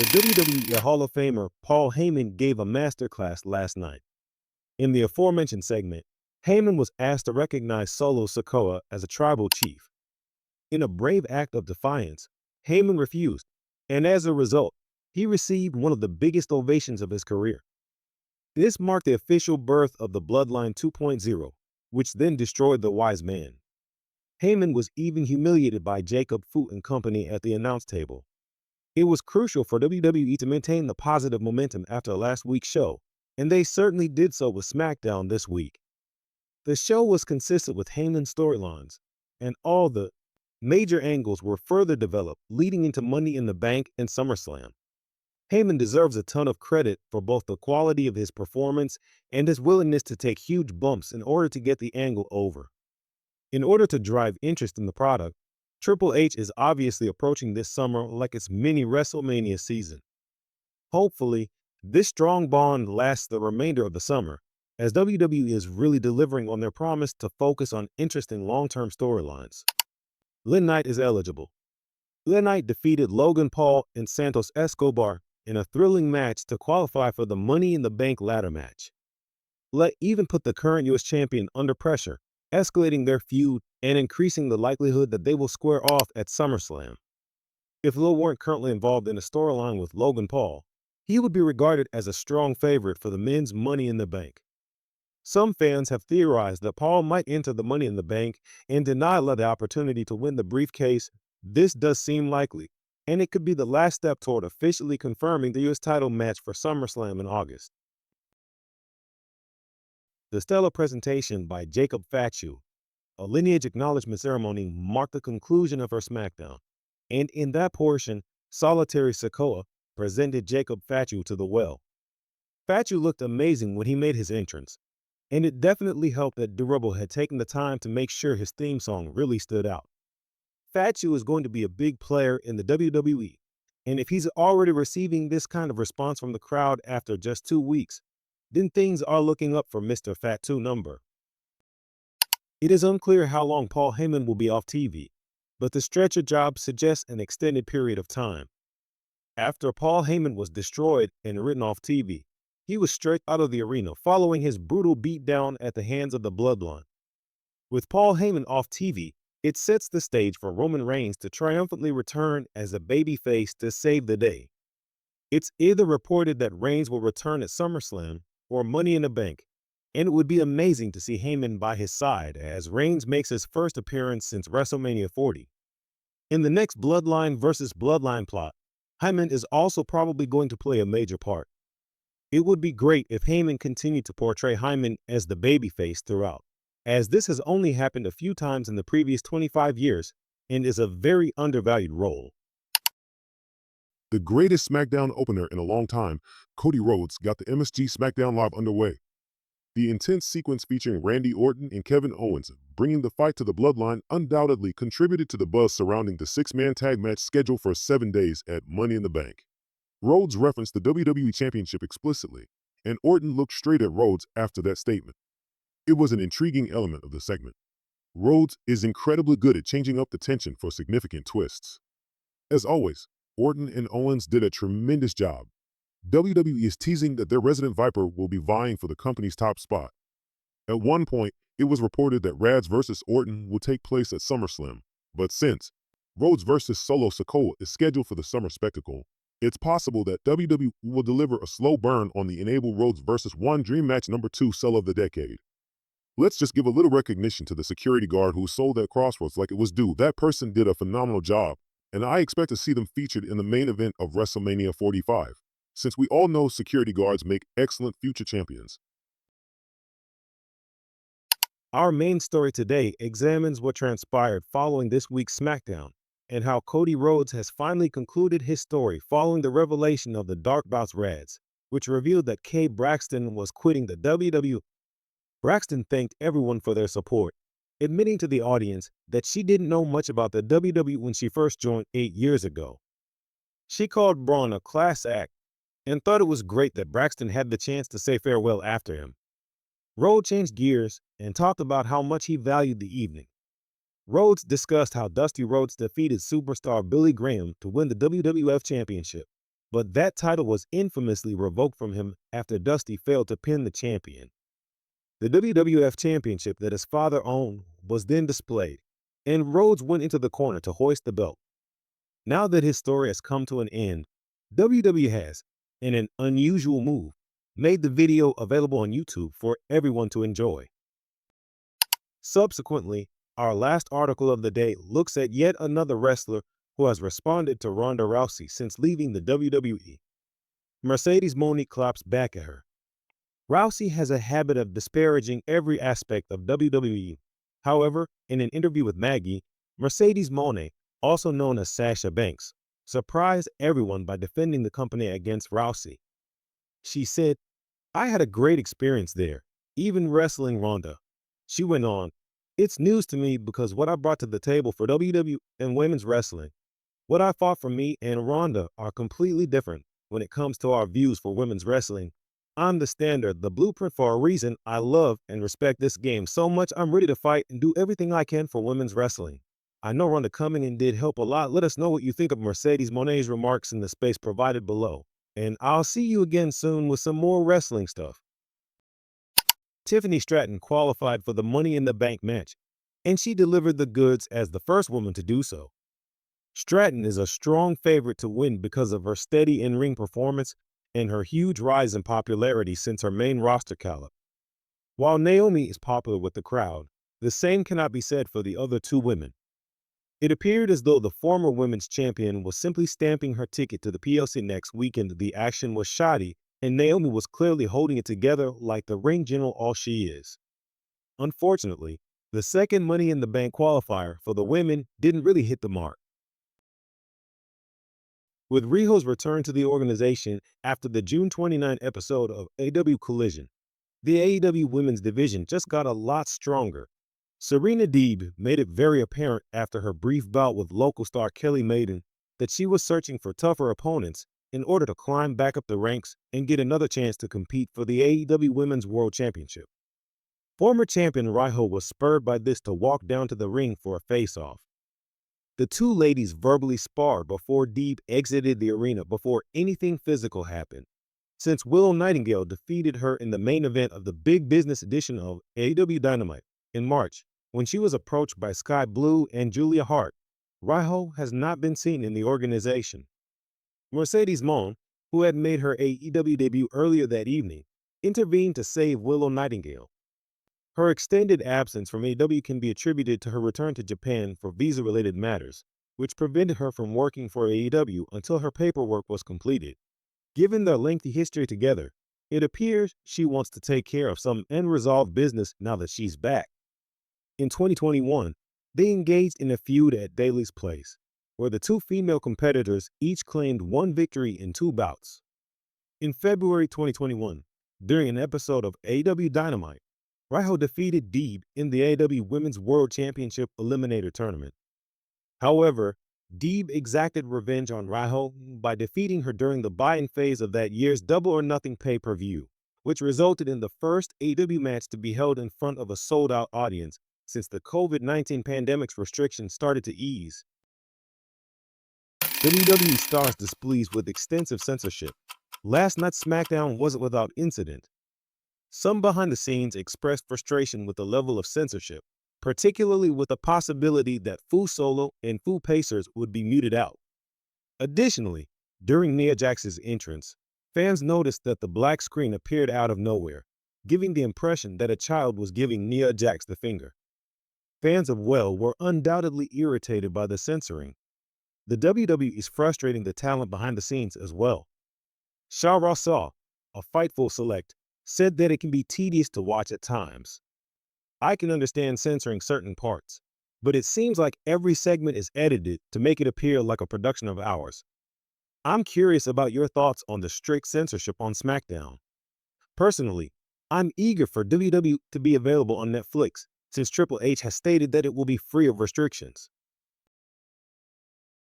The WWE Hall of Famer Paul Heyman gave a masterclass last night. In the aforementioned segment, Heyman was asked to recognize Solo Sikoa as a tribal chief. In a brave act of defiance, Heyman refused, and as a result, he received one of the biggest ovations of his career. This marked the official birth of the Bloodline 2.0, which then destroyed the Wise Man. Heyman was even humiliated by Jacob Fatu and company at the announce table. It was crucial for WWE to maintain the positive momentum after last week's show, and they certainly did so with Smackdown this week. The show was consistent with Heyman's storylines, and all the major angles were further developed, leading into Money in the Bank and SummerSlam. Heyman deserves a ton of credit for both the quality of his performance and his willingness to take huge bumps in order to get the angle over. In order to drive interest in the product, Triple H is obviously approaching this summer like its mini WrestleMania season. Hopefully, this strong bond lasts the remainder of the summer, as WWE is really delivering on their promise to focus on interesting long-term storylines. LA Knight is eligible. LA Knight defeated Logan Paul and Santos Escobar in a thrilling match to qualify for the Money in the Bank ladder match. LA even put the current U.S. champion under pressure, escalating their feud and increasing the likelihood that they will square off at SummerSlam. If LA weren't currently involved in a storyline with Logan Paul, he would be regarded as a strong favorite for the men's Money in the Bank. Some fans have theorized that Paul might enter the Money in the Bank and deny LA the opportunity to win the briefcase. This does seem likely, and it could be the last step toward officially confirming the U.S. title match for SummerSlam in August. The stellar presentation by Jacob Fatu, a lineage acknowledgement ceremony, marked the conclusion of her Smackdown, and in that portion, Solitary Sikoa presented Jacob Fatu to the well. Fatu looked amazing when he made his entrance, and it definitely helped that Durable had taken the time to make sure his theme song really stood out. Fatu is going to be a big player in the WWE, and if he's already receiving this kind of response from the crowd after just 2 weeks, then things are looking up for Mr. Fatu number. It is unclear how long Paul Heyman will be off TV, but the stretcher job suggests an extended period of time. After Paul Heyman was destroyed and written off TV, he was straight out of the arena following his brutal beatdown at the hands of the Bloodline. With Paul Heyman off TV, it sets the stage for Roman Reigns to triumphantly return as a babyface to save the day. It's either reported that Reigns will return at SummerSlam or Money in the Bank, and it would be amazing to see Heyman by his side as Reigns makes his first appearance since WrestleMania 40. In the next Bloodline versus Bloodline plot, Heyman is also probably going to play a major part. It would be great if Heyman continued to portray Heyman as the babyface throughout, as this has only happened a few times in the previous 25 years and is a very undervalued role. The greatest SmackDown opener in a long time, Cody Rhodes got the MSG SmackDown Live underway. The intense sequence featuring Randy Orton and Kevin Owens bringing the fight to the Bloodline undoubtedly contributed to the buzz surrounding the 6-man tag match scheduled for 7 days at Money in the Bank. Rhodes referenced the WWE Championship explicitly, and Orton looked straight at Rhodes after that statement. It was an intriguing element of the segment. Rhodes is incredibly good at changing up the tension for significant twists. As always, Orton and Owens did a tremendous job. WWE is teasing that their resident Viper will be vying for the company's top spot. At one point, it was reported that Rhodes vs. Orton will take place at SummerSlam, but since Rhodes vs. Solo Sikoa is scheduled for the summer spectacle, it's possible that WWE will deliver a slow burn on the Enable Rhodes vs. One Dream Match #2 sell of the decade. Let's just give a little recognition to the security guard who sold that Crossroads like it was due. That person did a phenomenal job, and I expect to see them featured in the main event of WrestleMania 45, since we all know security guards make excellent future champions. Our main story today examines what transpired following this week's SmackDown and how Cody Rhodes has finally concluded his story following the revelation of the Dark Bouts Reds, which revealed that Kay Braxton was quitting the WWE. Braxton thanked everyone for their support, admitting to the audience that she didn't know much about the WWE when she first joined 8 years ago. She called Braun a class act and thought it was great that Braxton had the chance to say farewell after him. Rhodes changed gears and talked about how much he valued the evening. Rhodes discussed how Dusty Rhodes defeated superstar Billy Graham to win the WWF Championship, but that title was infamously revoked from him after Dusty failed to pin the champion. The WWF Championship that his father owned was then displayed, and Rhodes went into the corner to hoist the belt. Now that his story has come to an end, WWE has, in an unusual move, made the video available on YouTube for everyone to enjoy. Subsequently, our last article of the day looks at yet another wrestler who has responded to Ronda Rousey since leaving the WWE. Mercedes Moné claps back at her. Rousey has a habit of disparaging every aspect of WWE. However, in an interview with Maggie, Mercedes Moné, also known as Sasha Banks, surprised everyone by defending the company against Rousey. She said, "I had a great experience there, even wrestling Ronda." She went on, "It's news to me because what I brought to the table for WWE and women's wrestling, what I fought for me and Ronda are completely different when it comes to our views for women's wrestling. I'm the standard, the blueprint for a reason. I love and respect this game so much I'm ready to fight and do everything I can for women's wrestling. I know Ronda coming in did help a lot. Let us know what you think of Mercedes Moné's remarks in the space provided below. And I'll see you again soon with some more wrestling stuff." Tiffany Stratton qualified for the Money in the Bank match, and she delivered the goods as the first woman to do so. Stratton is a strong favorite to win because of her steady in-ring performance and her huge rise in popularity since her main roster call-up. While Naomi is popular with the crowd, the same cannot be said for the other two women. It appeared as though the former women's champion was simply stamping her ticket to the PLC next weekend. The action was shoddy, and Naomi was clearly holding it together like the ring general all she is. Unfortunately, the second Money in the Bank qualifier for the women didn't really hit the mark. With Rhos return to the organization after the June 29 episode of AEW Collision, the AEW women's division just got a lot stronger. Serena Deeb made it very apparent after her brief bout with local star Kelly Maiden that she was searching for tougher opponents in order to climb back up the ranks and get another chance to compete for the AEW Women's World Championship. Former champion Riho was spurred by this to walk down to the ring for a face-off. The two ladies verbally sparred before Deeb exited the arena before anything physical happened, since Willow Nightingale defeated her in the main event of the Big Business edition of AEW Dynamite in March. When she was approached by Sky Blue and Julia Hart, Riho has not been seen in the organization. Mercedes Moné, who had made her AEW debut earlier that evening, intervened to save Willow Nightingale. Her extended absence from AEW can be attributed to her return to Japan for visa-related matters, which prevented her from working for AEW until her paperwork was completed. Given their lengthy history together, it appears she wants to take care of some unresolved business now that she's back. In 2021, they engaged in a feud at Daly's Place, where the two female competitors each claimed one victory in two bouts. In February 2021, during an episode of AEW Dynamite, Riho defeated Deeb in the AEW Women's World Championship Eliminator Tournament. However, Deeb exacted revenge on Riho by defeating her during the buy-in phase of that year's Double or Nothing pay-per-view, which resulted in the first AEW match to be held in front of a sold-out audience since the COVID-19 pandemic's restrictions started to ease. WWE stars displeased with extensive censorship. Last night's Smackdown wasn't without incident. Some behind the scenes expressed frustration with the level of censorship, particularly with the possibility that Fu Solo and Fu Pacers would be muted out. Additionally, during Nia Jax's entrance, fans noticed that the black screen appeared out of nowhere, giving the impression that a child was giving Nia Jax the finger. Fans of Well were undoubtedly irritated by the censoring. The WWE is frustrating the talent behind the scenes as well. Shah Rassal, a Fightful select, said that it can be tedious to watch at times. I can understand censoring certain parts, but it seems like every segment is edited to make it appear like a production of ours. I'm curious about your thoughts on the strict censorship on Smackdown. Personally, I'm eager for WWE to be available on Netflix, since Triple H has stated that it will be free of restrictions.